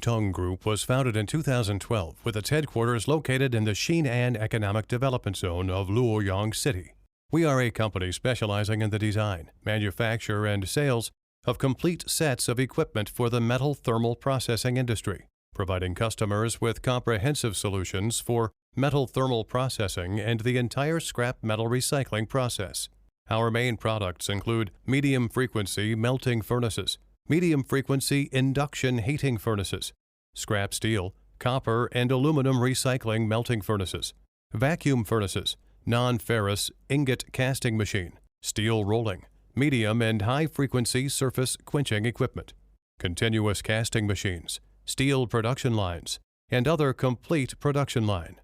Tung Group was founded in 2012 with its headquarters located in the Xinan Economic Development Zone of Luoyang City. We are a company specializing in the design, manufacture, and sales of complete sets of equipment for the metal thermal processing industry, providing customers with comprehensive solutions for metal thermal processing and the entire scrap metal recycling process. Our main products include medium-frequency melting furnaces, medium-frequency induction heating furnaces, scrap steel, copper, and aluminum recycling melting furnaces, vacuum furnaces, non-ferrous ingot casting machine, steel rolling, medium and high-frequency surface quenching equipment, continuous casting machines, steel production lines, and other complete production line.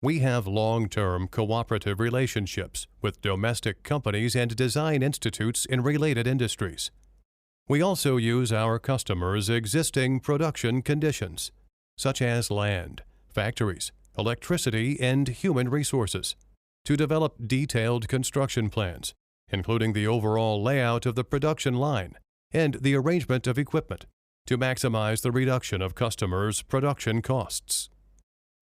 We have long-term cooperative relationships with domestic companies and design institutes in related industries. We also use our customers' existing production conditions, such as land, factories, electricity, and human resources, to develop detailed construction plans, including the overall layout of the production line and the arrangement of equipment, to maximize the reduction of customers' production costs.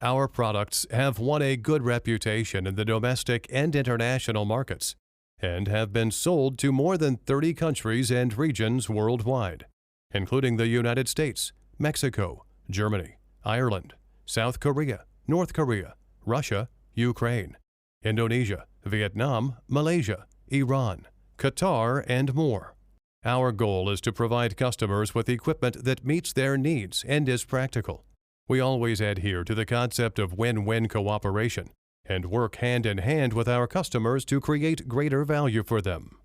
Our products have won a good reputation in the domestic and international markets and have been sold to more than 30 countries and regions worldwide, including the United States, Mexico, Germany, Ireland, South Korea, North Korea, Russia, Ukraine, Indonesia, Vietnam, Malaysia, Iran, Qatar, and more. Our goal is to provide customers with equipment that meets their needs and is practical. We always adhere to the concept of win-win cooperation and work hand in hand with our customers to create greater value for them.